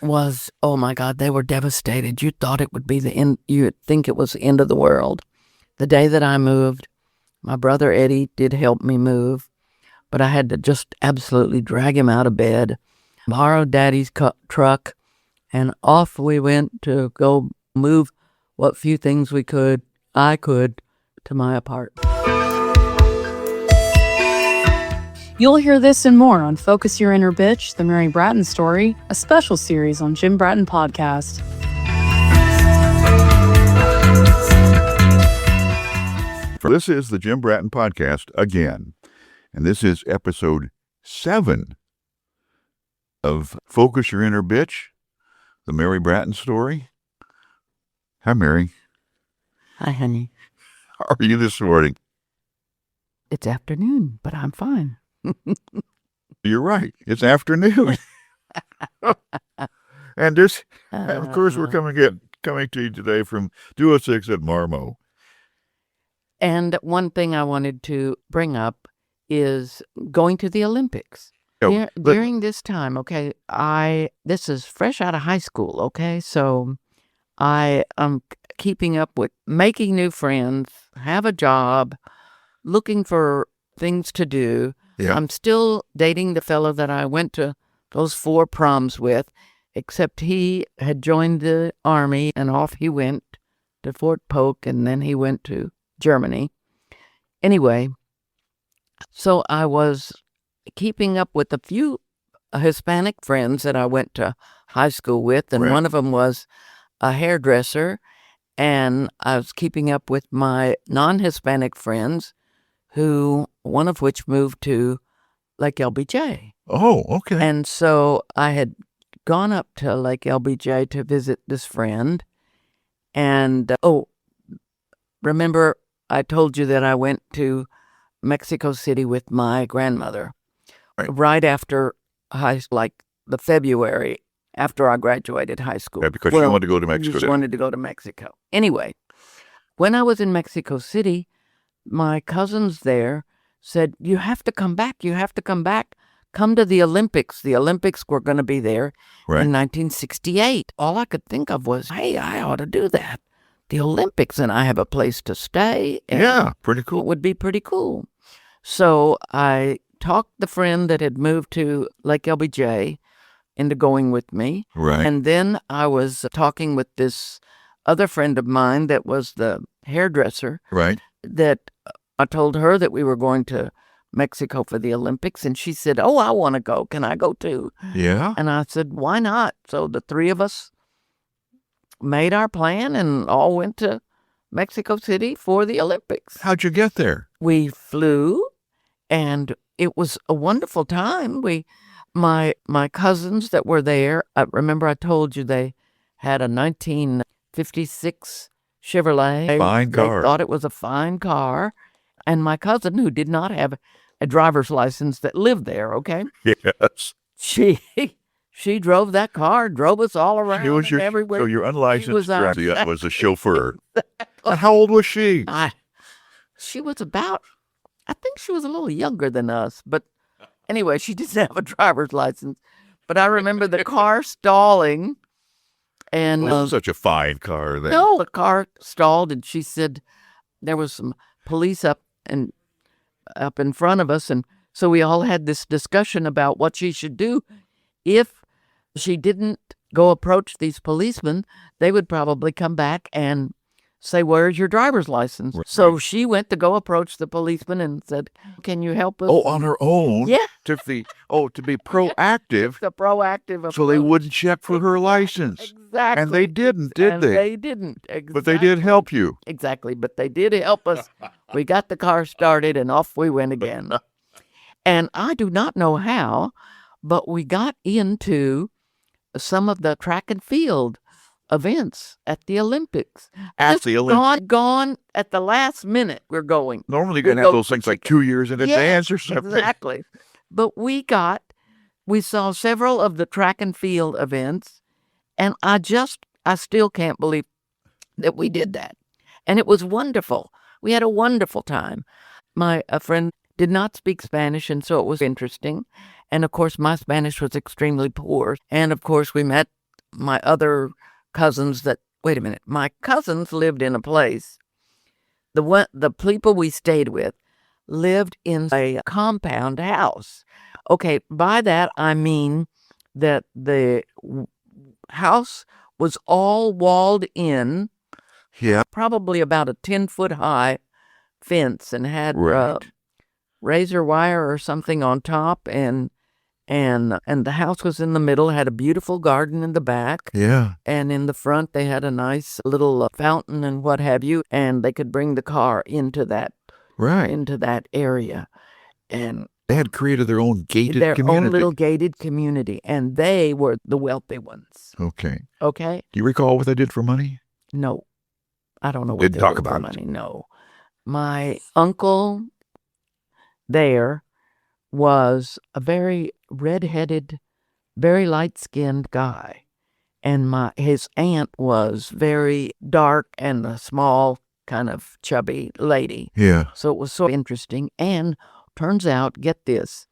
was, oh my God, they were devastated. You thought it would be the end. You'd think it was the end of the world. The day that I moved, my brother Eddie did help me move, but I had to just absolutely drag him out of bed, borrow Daddy's truck, and off we went to go move what few things I could, to my apartment. You'll hear this and more on Focus Your Inner Bitch, the Mary Bratton Story, a special series on Jim Bratton Podcast. This is the Jim Bratton Podcast again, and this is episode 7 of Focus Your Inner Bitch, the Mary Bratton Story. Hi, Mary. Hi, honey. How are you this morning? It's afternoon, but I'm fine. You're right. It's afternoon. And of course, we're coming to you today from 206 at Marmo. And one thing I wanted to bring up is going to the Olympics. During this time, okay, this is fresh out of high school, okay? So I am keeping up with making new friends, have a job, looking for things to do. Yeah. I'm still dating the fellow that I went to those 4 proms with, except he had joined the Army and off he went to Fort Polk, and then he went to Germany. Anyway, so I was keeping up with a few Hispanic friends that I went to high school with, and Right. one of them was a hairdresser, and I was keeping up with my non-Hispanic friends, one of which moved to Lake LBJ. Oh, okay. And so I had gone up to Lake LBJ to visit this friend. And, remember I told you that I went to Mexico City with my grandmother right after the February after I graduated high school. Yeah, because she wanted to go to Mexico. She just wanted to go to Mexico. Anyway, when I was in Mexico City, my cousins there said, you have to come back. You have to come back. Come to the Olympics. The Olympics were going to be there in 1968. All I could think of was, hey, I ought to do that. The Olympics, and I have a place to stay. Yeah, pretty cool. It would be pretty cool. So I talked the friend that had moved to Lake LBJ into going with me. Right. And then I was talking with this other friend of mine that was the hairdresser. Right. That I told her that we were going to Mexico for the Olympics, and she said, oh, I want to go. Can I go too? Yeah. And I said, why not? So the 3 of us made our plan and all went to Mexico City for the Olympics. How'd you get there? We flew, and it was a wonderful time. My cousins that were there, I remember I told you they had a 1956 Chevrolet. Fine car. They thought it was a fine car. And my cousin, who did not have a driver's license, that lived there, okay? Yes. She drove that car, drove us all around everywhere. So your unlicensed driver was a chauffeur. Exactly. And how old was she? She was I think she was a little younger than us. But anyway, she didn't have a driver's license. But I remember the car stalling. And It was such a fine car then. No, the car stalled, and she said there was some police up in front of us, and so we all had this discussion about what she should do. If she didn't go approach these policemen, they would probably come back and say, where's your driver's license? Right. So she went to go approach the policeman and said, can you help us? Oh, on her own? Yeah. To be proactive. The proactive approach. So they wouldn't check for her license. Exactly. And they didn't, did they? They didn't. Exactly. But they did help you. Exactly. But they did help us. We got the car started and off we went again. And I do not know how, but we got into some of the track and field events at the Olympics. At the Olympics? Gone at the last minute, we're going. Normally you're going to have those things like 2 years in advance or something. Exactly. But we saw several of the track and field events, and I still can't believe that we did that. And it was wonderful. We had a wonderful time. A friend did not speak Spanish, and so it was interesting. And, of course, my Spanish was extremely poor. And, of course, we met my other cousins that, wait a minute, my cousins lived in a place. The people we stayed with lived in a compound house. Okay, by that I mean that the house was all walled in, Yeah. probably about a 10-foot high fence, and had Right. razor wire or something on top, and the house was in the middle, had a beautiful garden in the back. Yeah. And in the front, they had a nice little fountain and what have you, and they could bring the car into that area. And They had created their own gated their community. own little gated community, and they were the wealthy ones. Okay. Okay? Do you recall what they did for money? No, I don't know what Didn't they talk did for about money. No, my uncle there was a very red-headed, very light-skinned guy. And his aunt was very dark and a small, kind of chubby lady. Yeah. So it was so interesting. And turns out, get this,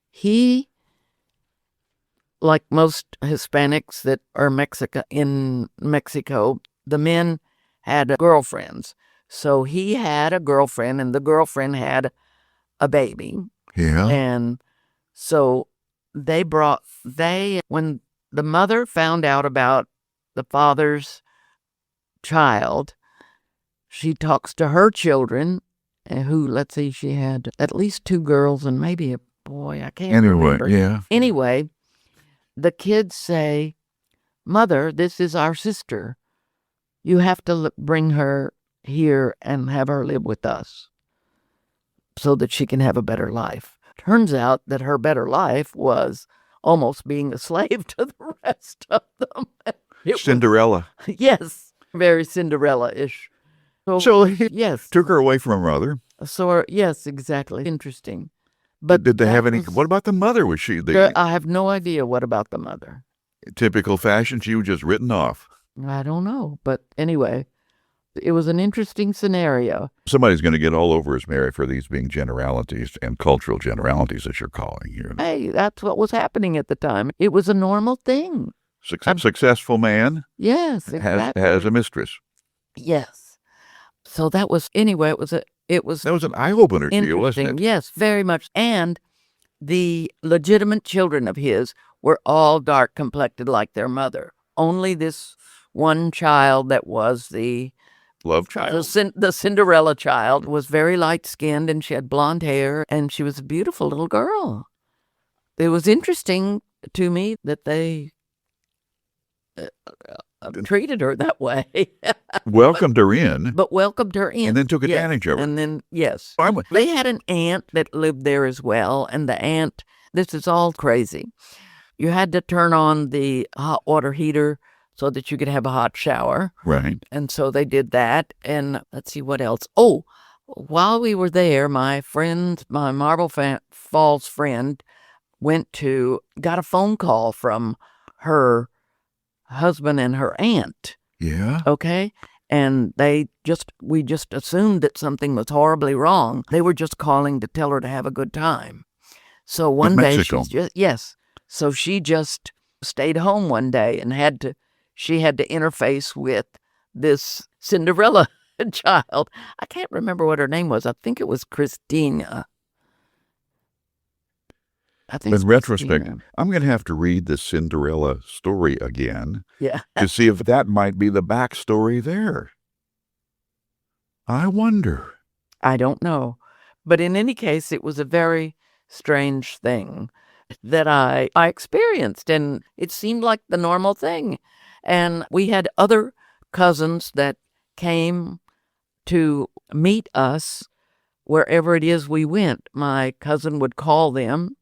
he, like most Hispanics that are in Mexico, the men had girlfriends. So he had a girlfriend, and the girlfriend had a baby. Yeah. And so when the mother found out about the father's child, she talks to her children, who, let's see, she had at least 2 girls and maybe a boy. I can't remember. Yeah. Anyway, the kids say, "Mother, this is our sister. You have to bring her here and have her live with us so that she can have a better life." Turns out that her better life was almost being a slave to the rest of them. Cinderella. Yes, very Cinderella-ish. So he yes. took her away from her mother. So, yes, exactly. Interesting. But did they have any? was- What about the mother? Was she the I have no idea what about the mother. typical fashion? She was just written off. I don't know. But anyway, it was an interesting scenario. Somebody's going to get all over us, Mary, for these being generalities and cultural generalities that you're calling here. Hey, that's what was happening at the time. It was a normal thing. Successful man Yes, exactly. has a mistress. Yes. So that was, anyway, it was That was an eye opener to you, wasn't interesting. it? Yes, very much. And the legitimate children of his were all dark complected like their mother. Only this one child that was the Love child. the Cinderella child was very light skinned, and she had blonde hair, and she was a beautiful little girl. It was interesting to me that they treated her that way. Welcomed her in. But welcomed her in. And then took Yes. advantage of her. And then, yes. I'm- They had an aunt that lived there as well. And the aunt, this is all crazy. You had to turn on the hot water heater so that you could have a hot shower. Right. And so they did that. And let's see what else. Oh, while we were there, my Marble Falls friend got a phone call from her husband and her aunt. Yeah. Okay. And we just assumed that something was horribly wrong. They were just calling to tell her to have a good time. So one day, so she just stayed home one day and she had to interface with this Cinderella child. I can't remember what her name was. I think it was Christina. I think In retrospect, Christina. I'm going to have to read the Cinderella story again Yeah. to see if that might be the backstory there. I wonder. I don't know. But in any case, it was a very strange thing that I experienced, and it seemed like the normal thing. And we had other cousins that came to meet us wherever it is we went. My cousin would call them.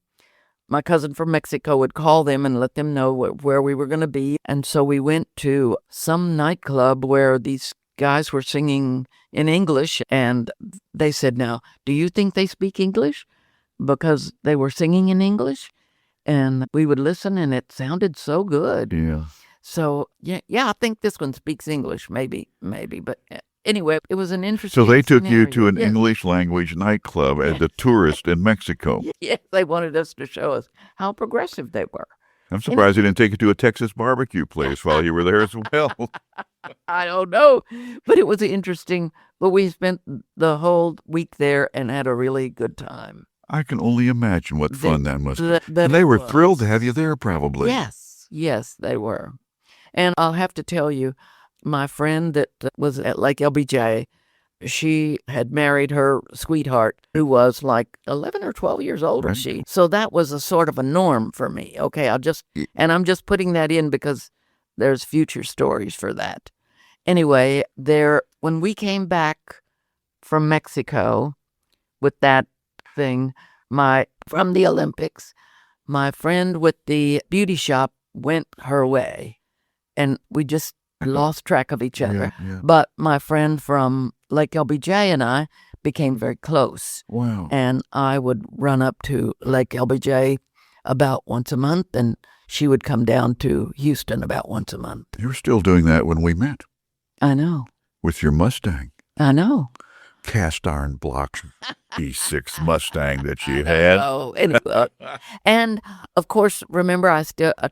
My cousin from Mexico would call them and let them know where we were going to be. And so we went to some nightclub where these guys were singing in English, and they said, "Now, do you think they speak English?" Because they were singing in English, and we would listen, and it sounded so good. Yeah. So, yeah, I think this one speaks English, maybe. But anyway, it was an interesting So they took you scenario. to an Yes. English language nightclub as a tourist in Mexico. Yes, they wanted us to show us how progressive they were. I'm surprised you didn't take it to a Texas barbecue place while you were there as well. I don't know, but it was interesting. But we spent the whole week there and had a really good time. I can only imagine what fun that must be. That And they it were was. thrilled to have you there, probably. Yes, they were. And I'll have to tell you, my friend that was at Lake LBJ, she had married her sweetheart, who was like 11 or 12 years older than Right. she. So that was a sort of a norm for me. Okay, I'm just putting that in because there's future stories for that. Anyway, when we came back from Mexico with that thing, from the Olympics, my friend with the beauty shop went her way, and we just lost track of each other. Yeah. But my friend from Lake LBJ and I became very close. Wow. And I would run up to Lake LBJ about once a month, and she would come down to Houston about once a month. You were still doing that when we met I know. with your Mustang. I know. Cast iron block E6 Mustang that you had. Oh, anyway. And of course, remember I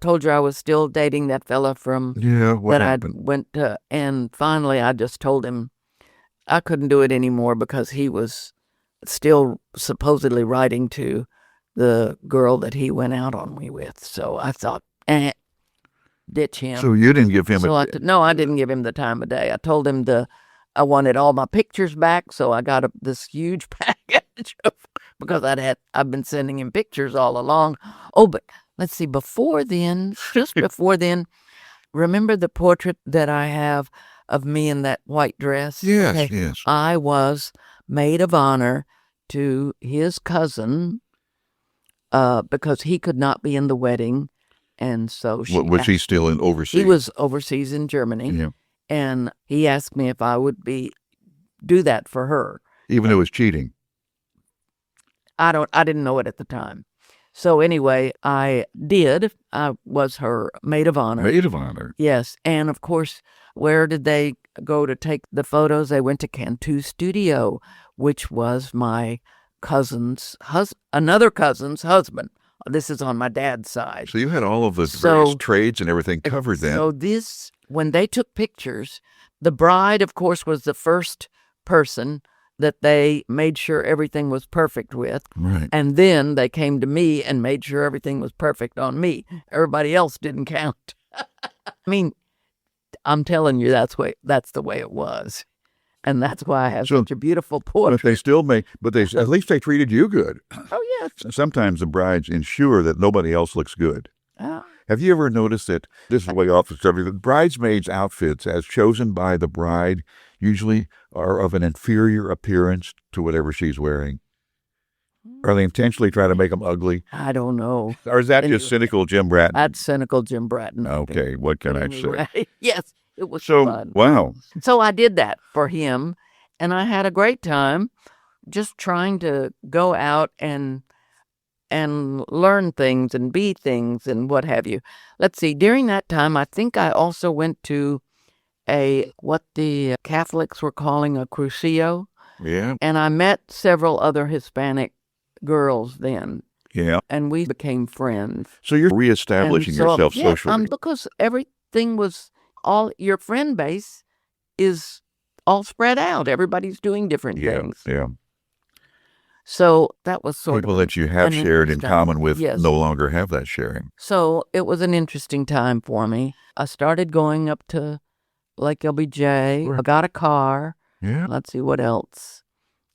told you I was still dating that fella from Yeah, what that happened? I went to, and finally I just told him I couldn't do it anymore because he was still supposedly writing to the girl that he went out on me with. So I thought, ditch him. So you didn't give him No, I didn't give him the time of day. I told him I wanted all my pictures back, so I got this huge package because I've been sending him pictures all along. Oh, but let's see, just before then, remember the portrait that I have of me in that white dress? Yes, Okay. yes. I was maid of honor to his cousin because he could not be in the wedding, and so Was he still in overseas? he was overseas in Germany. Yeah. And he asked me if I would do that for her. Even though it was cheating. I didn't know it at the time. So anyway, I did. I was her maid of honor. Maid of honor. Yes. And of course, where did they go to take the photos? They went to Cantu Studio, which was my another cousin's husband. This is on my dad's side. So you had all of the various trades and everything covered then. So when they took pictures, the bride, of course, was the first person that they made sure everything was perfect with. Right. And then they came to me and made sure everything was perfect on me. Everybody else didn't count. I mean, I'm telling you, that's the way it was. And that's why I have such a beautiful portrait. But they still at least they treated you good. Oh, yes. Sometimes the brides ensure that nobody else looks good. Oh. Have you ever noticed that, this is way off the subject, that bridesmaids' outfits, as chosen by the bride, usually are of an inferior appearance to whatever she's wearing? Or they intentionally try to make them ugly? I don't know. Or is that just cynical Jim Bratton? That's cynical Jim Bratton. Okay, what can I say? Anyway, yes, it was So, fun. wow. So I did that for him, and I had a great time just trying to go out and learn things and be things and what have you. Let's see, during that time, I think I also went to what the Catholics were calling a crucio, Yeah, and I met several other Hispanic girls then, yeah. and we became friends. So you're reestablishing And so, yourself yeah, socially. because everything was your friend base is all spread out. Everybody's doing different things. Yeah. So that was sort People of that you have an shared in interesting- common with yes. no longer have that sharing. So it was an interesting time for me. I started going up to Lake LBJ. Right. I got a car. Yeah. Let's see what else.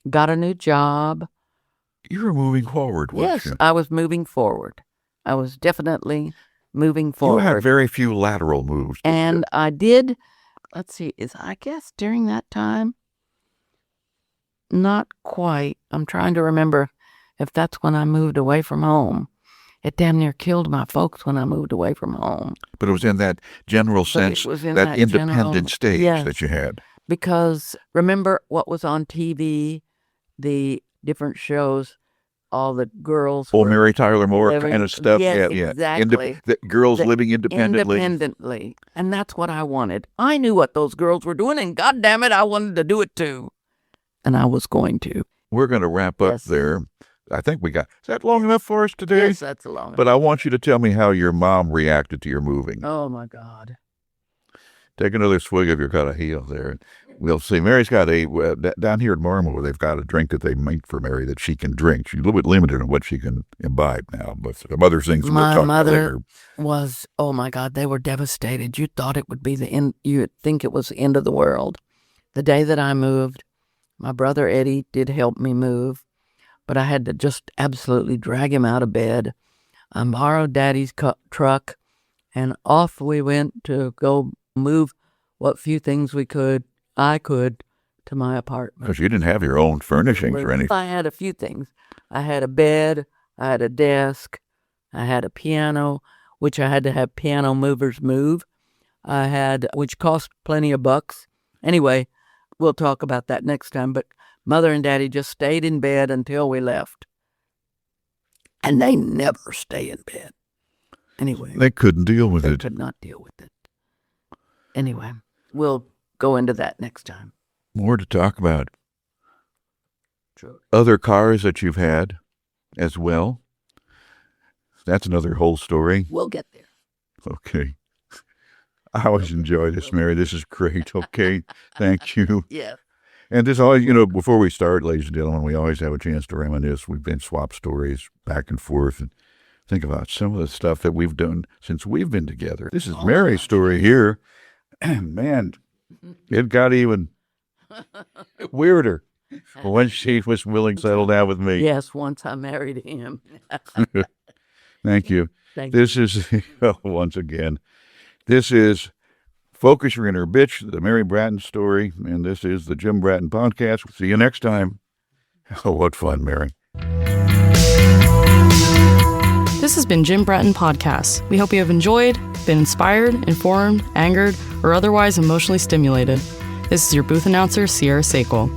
Got a new job. You were moving forward, weren't Yes, you? I was moving forward. I was definitely moving forward. You had very few lateral moves. And I did, let's see, I guess during that time, not quite. I'm trying to remember if that's when I moved away from home. It damn near killed my folks when I moved away from home. But it was in that general sense, was in that that independent general- stage yes. that you had. Because remember what was on TV, the different shows, all the girls Old were Mary Tyler Moore living- kind of stuff. Yes, yeah. exactly. The girls The living independently. independently. And that's what I wanted. I knew what those girls were doing, and God damn it, I wanted to do it too. And I was going to. We're going to wrap up Yes. there. I think we got, is that long enough for us today? Yes, that's a long. But I want you to tell me how your mom reacted to your moving. Oh my God. Take another swig of your cut of heel there. We'll see. Mary's got down here at Marmore, they've got a drink that they make for Mary that she can drink. She's a little bit limited on what she can imbibe now, but some other things we'll My talk about mother later. was, oh my God, they were devastated. You thought it would be the end, you'd think it was the end of the world. The day that I moved, my brother Eddie did help me move, but I had to just absolutely drag him out of bed. I borrowed Daddy's truck, and off we went to go move what few things I could, to my apartment. Because you didn't have your own furnishings or anything. I had a few things. I had a bed, I had a desk, I had a piano, which I had to have piano movers move. I had, which cost plenty of bucks. Anyway, we'll talk about that next time. But Mother and Daddy just stayed in bed until we left. And they never stay in bed. Anyway. They couldn't deal with They it. could not deal with it. Anyway, we'll go into that next time. More to talk about. Sure. Other cars that you've had as well. That's another whole story. We'll get there. Okay. I always enjoy this, Mary. This is great. Okay. Thank you. Yeah. And this always, before we start, ladies and gentlemen, we always have a chance to reminisce. We've been swap stories back and forth and think about some of the stuff that we've done since we've been together. This is Mary's story here. Man, it got even weirder when she was willing to settle down with me. Yes, once I married him. Thank you. Thank you. This is, once again, this is Focus Your Inner Bitch, the Mary Bratton story, and this is the Jim Bratton Podcast. See you next time. Oh, what fun, Mary. This has been Jim Bratton Podcast. We hope you have enjoyed, been inspired, informed, angered, or otherwise emotionally stimulated. This is your booth announcer, Sierra Sakel.